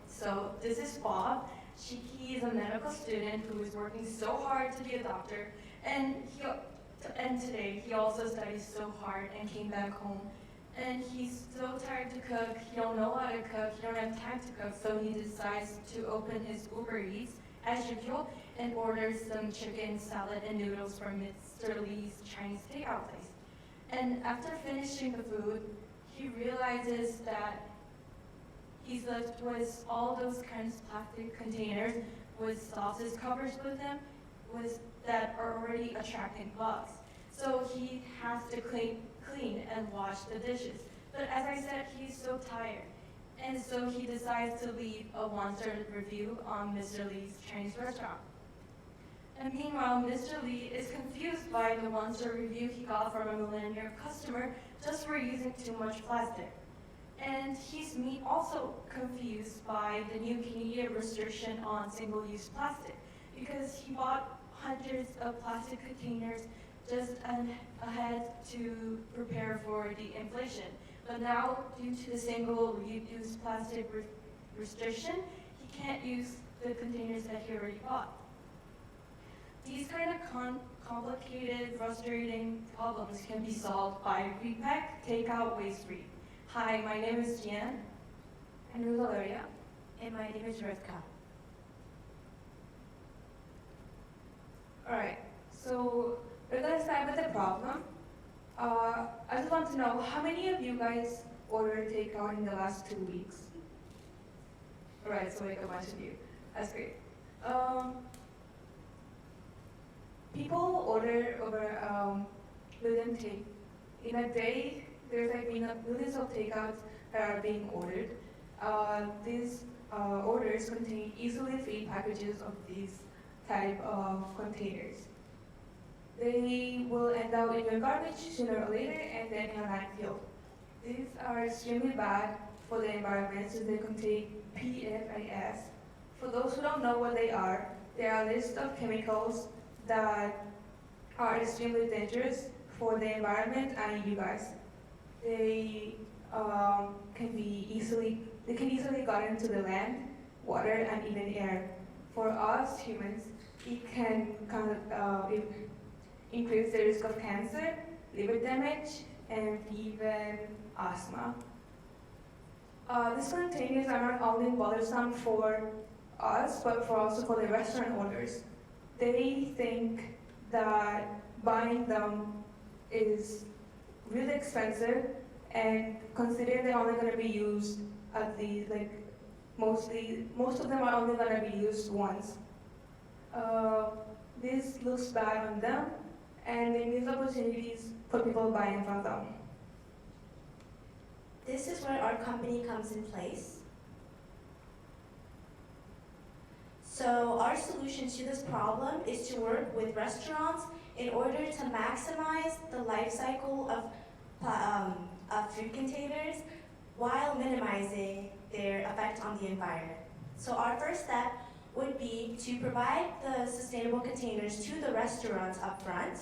So this is Bob. He is a medical student who is working so hard to be a doctor, and today he also studied so hard and came back home. And he's so tired to cook. He don't know how to cook. He don't have time to cook. So he decides to open his Uber Eats as usual and orders some chicken salad and noodles from Mr. Lee's Chinese takeout place. And after finishing the food, he realizes that he's left with all those kinds of plastic containers with sauces covers with them that are already attracting bugs. So he has to clean and wash the dishes. But as I said, he's so tired. And so he decides to leave a one-star review on Mr. Lee's Chinese restaurant. And meanwhile, Mr. Lee is confused by the one-star review he got from a millennial customer just for using too much plastic. And he's also confused by the new Canadian restriction on single-use plastic because he bought hundreds of plastic containers just ahead to prepare for the inflation. But now, due to the single-use plastic restriction, he can't use the containers that he already bought. These kind of complicated, frustrating problems can be solved by repack, takeout, waste free. Hi, my name is Jan. And who's Valeria? And my name is Rivka. Alright, so we're gonna start with the problem. I just want to know, how many of you guys ordered takeout in the last 2 weeks? Alright, so like a bunch of you. That's great. People order over in a day. There's like millions of takeouts that are being ordered. These orders contain easily filled packages of these type of containers. They will end up in your garbage sooner or later and then in a landfill. These are extremely bad for the environment since they contain PFAS. For those who don't know what they are a list of chemicals that are extremely dangerous for the environment and you guys. They can easily get into the land, water, and even air. For us humans, it can increase the risk of cancer, liver damage, and even asthma. These containers are not only bothersome for us, but also for the restaurant owners. They think that buying them is really expensive, and considering they're only going to be used most of them are only going to be used once. This looks bad on them, and they miss opportunities for people buying from them. This is where our company comes in place. So our solution to this problem is to work with restaurants in order to maximize the life cycle of food containers while minimizing their effect on the environment. So our first step would be to provide the sustainable containers to the restaurants up front.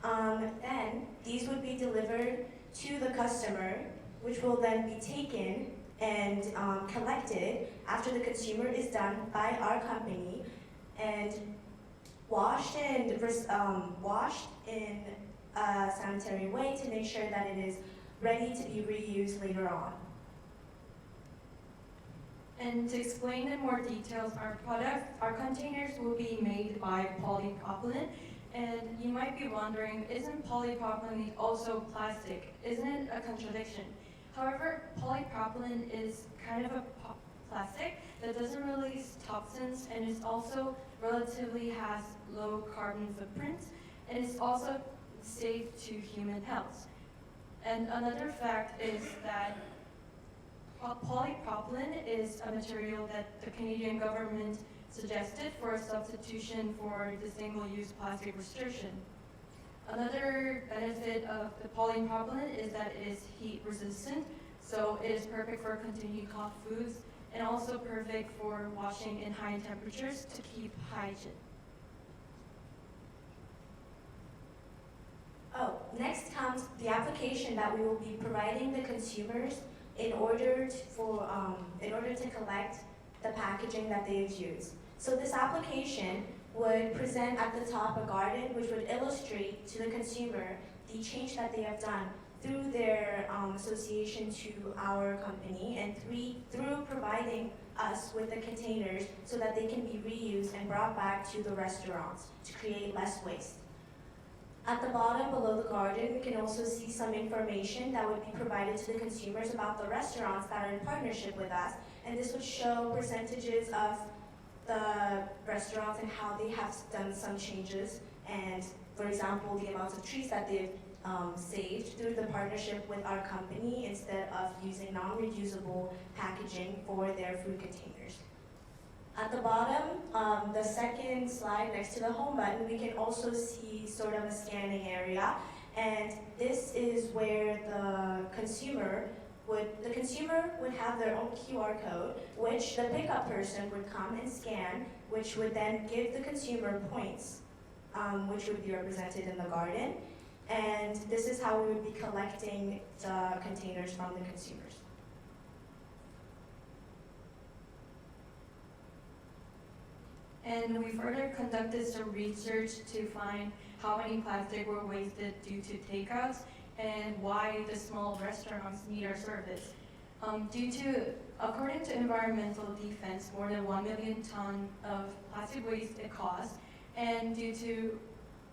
Then these would be delivered to the customer, which will then be taken and collected after the consumer is done by our company and washed in a sanitary way to make sure that it is ready to be reused later on. And to explain in more details our containers will be made by polypropylene. And you might be wondering, isn't polypropylene also plastic? Isn't it a contradiction? However, polypropylene is kind of a plastic that doesn't release toxins and is also relatively has low carbon footprints, and it's also safe to human health. And another fact is that polypropylene is a material that the Canadian government suggested for a substitution for the single-use plastic restriction. Another benefit of the polypropylene is that it is heat resistant, so it is perfect for continued hot foods and also perfect for washing in high temperatures to keep hygiene. Next comes the application that we will be providing the consumers in order order to collect the packaging that they've used. So this application would present at the top a garden which would illustrate to the consumer the change that they have done through their association to our company and through providing us with the containers so that they can be reused and brought back to the restaurants to create less waste. At the bottom below the garden, we can also see some information that would be provided to the consumers about the restaurants that are in partnership with us, and this would show percentages of the restaurants and how they have done some changes, and for example, the amounts of trees that they've saved through the partnership with our company instead of using non-reusable packaging for their food containers. At the bottom, the second slide next to the home button, we can also see sort of a scanning area, and this is where the consumer would have their own QR code, which the pickup person would come and scan, which would then give the consumer points, which would be represented in the garden. And this is how we would be collecting the containers from the consumers. And we further conducted some research to find how many plastic were wasted due to takeouts and why the small restaurants need our service. According to Environmental Defense, more than 1 million tons of plastic waste it costs, and due to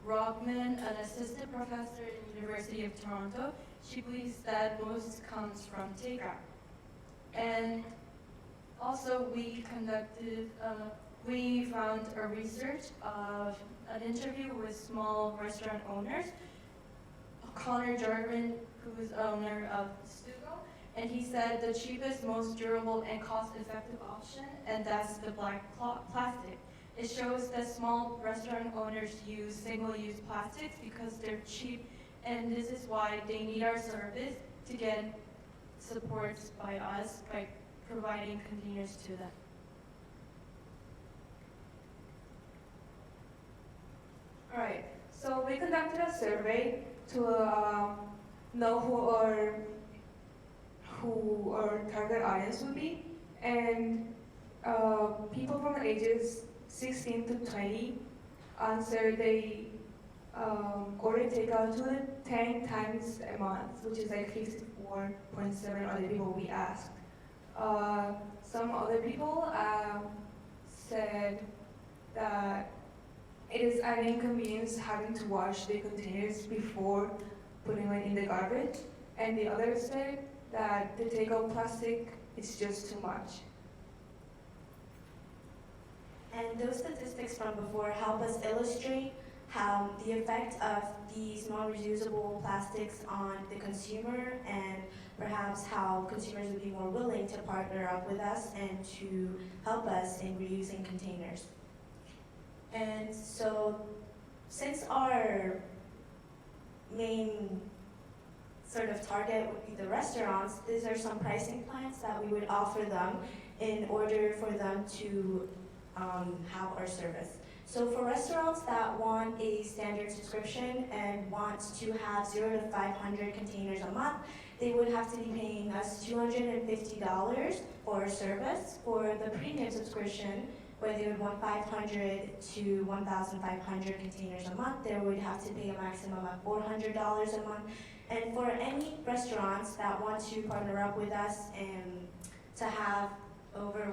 Rockman, an assistant professor at the University of Toronto, she believes that most comes from takeout. And also we found a research of an interview with small restaurant owners, Connor Jarvin, who is owner of Stugo, and he said the cheapest, most durable, and cost-effective option, and that's the black plastic. It shows that small restaurant owners use single-use plastics because they're cheap, and this is why they need our service to get support by us by providing containers to them. All right, so we conducted a survey to know who our target audience would be, and people from the ages 16 to 20 answered they order takeout 2 to 10 times a month, which is like 54.7 other people we asked. Some other people said that it is an inconvenience having to wash the containers before putting it in the garbage, and the others said that the takeout plastic is just too much. And those statistics from before help us illustrate how the effect of these non-reusable plastics on the consumer, and perhaps how consumers would be more willing to partner up with us and to help us in reusing containers. And so, since our main sort of target would be the restaurants, these are some pricing plans that we would offer them in order for them to have our service. So for restaurants that want a standard subscription and want to have 0 to 500 containers a month, they would have to be paying us $250 for our service. For the premium subscription, where they would want 500 to 1,500 containers a month, they would have to pay a maximum of $400 a month. And for any restaurants that want to partner up with us and to have over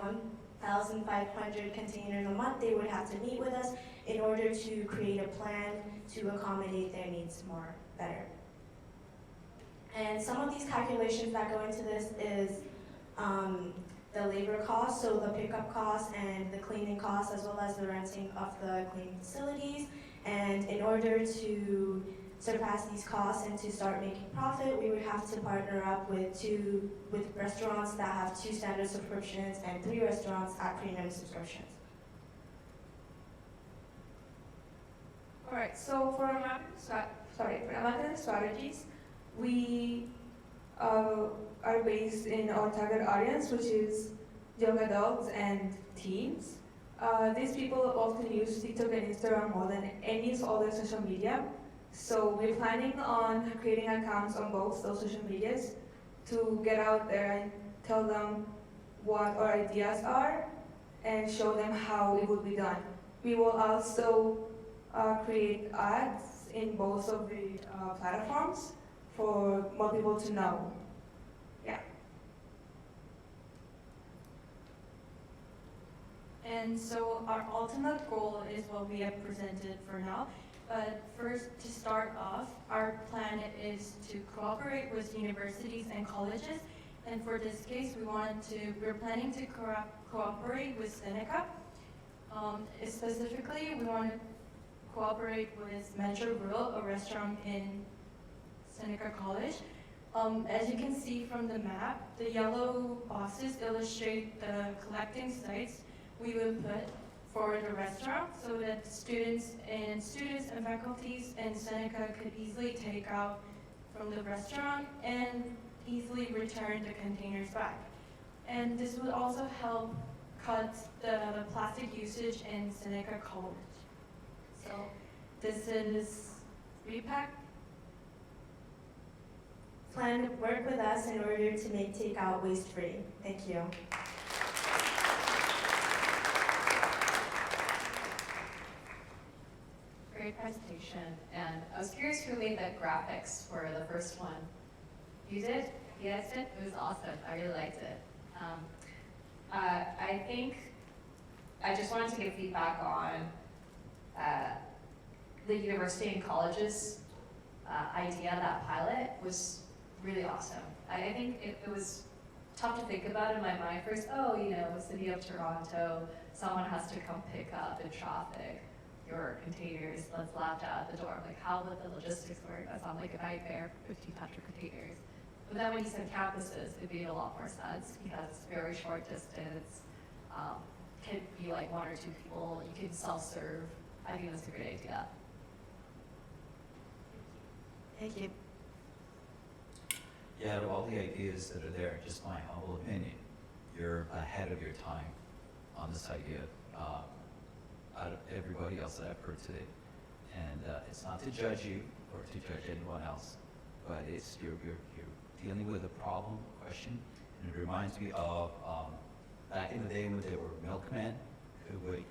1,500 containers a month, they would have to meet with us in order to create a plan to accommodate their needs more better. And some of these calculations that go into this is the labor cost, so the pickup cost and the cleaning cost, as well as the renting of the cleaning facilities. And in order to surpass these costs and to start making profit, we would have to partner up with restaurants that have 2 standard subscriptions and 3 restaurants at premium subscriptions. All right, so for marketing strategies, we are based in our target audience, which is young adults and teens. These people often use TikTok and Instagram more than any other social media. So we're planning on creating accounts on both those social medias to get out there and tell them what our ideas are and show them how it would be done. We will also create ads in both of the platforms for more people to know. Yeah. And so our ultimate goal is what we have presented for now. But first, to start off, our plan is to cooperate with universities and colleges. And for this case, we're planning to cooperate with Seneca. Specifically, we want to cooperate with Metro Grill, a restaurant in Seneca College. As you can see from the map, the yellow boxes illustrate the collecting sites we will put for the restaurant so that students and faculties in Seneca could easily take out from the restaurant and easily return the containers back. And this would also help cut the plastic usage in Seneca College. So this is Repack. Plan to work with us in order to make takeout waste-free. Thank you. Great presentation, and I was curious who made the graphics for the first one. You did? You guys did? It was awesome. I really liked it. I think I just wanted to give feedback on the university and colleges idea. That pilot was really awesome. I think it was tough to think about in my mind first. Oh, City of Toronto, someone has to come pick up in traffic your containers. Let's laugh at the door. I'm like, how would the logistics work? That sounds like a nightmare, 1,500 containers. But then when you said campuses, it made a lot more sense because it's very short distance. Can be like 1 or 2 people. You can self-serve. I think that's a great idea. Thank you. Yeah, out of all the ideas that are there, just my humble opinion, you're ahead of your time on this idea out of everybody else that I've heard today. And it's not to judge you or to judge anyone else, but it's you're dealing with a problem, question, and it reminds me of back in the day when there were milkmen who would.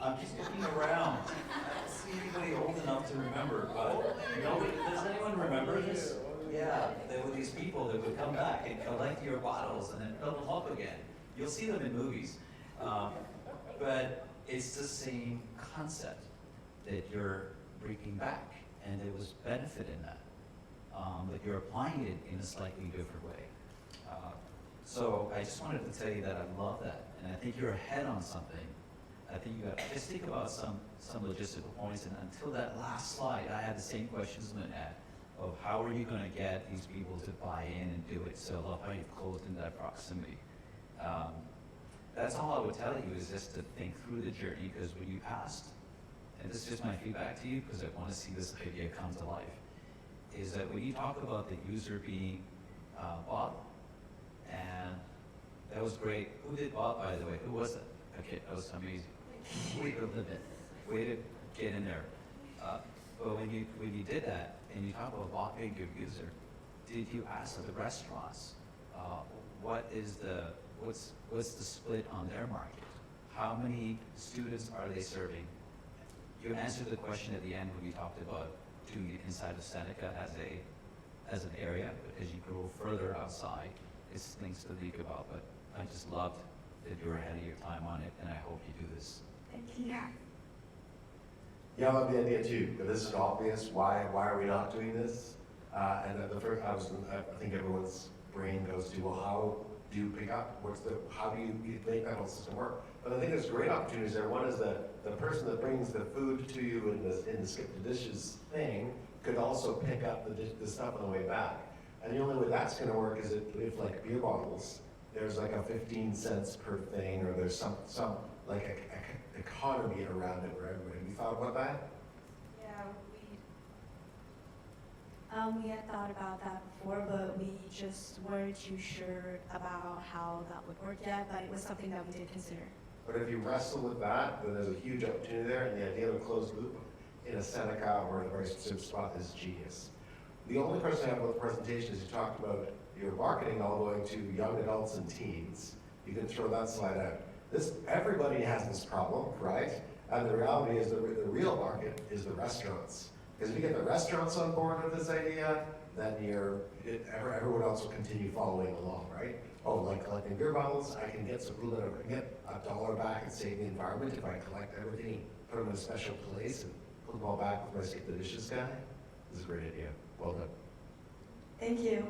I'm just looking around. I don't see anybody old enough to remember, but does anyone remember this? Yeah, there were these people that would come back and collect your bottles and then fill them up again. You'll see them in movies. But it's the same concept that you're bringing back, and there was benefit in that. But you're applying it in a slightly different way. So I just wanted to tell you that I love that, and I think you're ahead on something. I think you got just think about some logistical points, and until that last slide, I had the same questions Lynn had of how are you going to get these people to buy in and do it. So I love how you've closed in that proximity. That's all I would tell you is just to think through the journey, because when you passed, and this is just my feedback to you because I want to see this idea come to life, is that when you talk about the user being Bob, and that was great. Who did Bob, by the way? Who was it? Okay, that was amazing. Way to live it. Way to get in there. But when you did that, and you talk about Bob being a good user, did you ask the restaurants, what's the split on their market? How many students are they serving? You answered the question at the end when you talked about doing it inside of Seneca as an area, but as you grow further outside, it's things to think about. But I just loved that you're ahead of your time on it, and I hope you do this. Thank you. Yeah, I love the idea too, but this is obvious. Why are we not doing this? And at the first, I think everyone's brain goes to, well, how do you pick up? How do you make that whole system work? But I think there's great opportunities there. One is that the person that brings the food to you in the skip the dishes thing could also pick up the stuff on the way back. And the only way that's going to work is if like beer bottles, there's like a 15 cents per thing, or there's some like a economy around it where everybody. Have you thought about that? Yeah, We had thought about that before, but we just weren't too sure about how that would work yet, but it was something that we did consider. But if you wrestle with that, then there's a huge opportunity there, and the idea of a closed loop in a Seneca or in a very specific spot is genius. The only question I have about the presentation is you talked about your marketing all going to young adults and teens, you can throw that slide out. Everybody has this problem, right? And the reality is the real market is the restaurants. Because if you get the restaurants on board with this idea, then everyone else will continue following along, right? Oh, like collecting beer bottles, I can get $1 back and save the environment if I collect everything, put them in a special place and put them all back with my skip the dishes guy. This is a great idea. Well done. Thank you.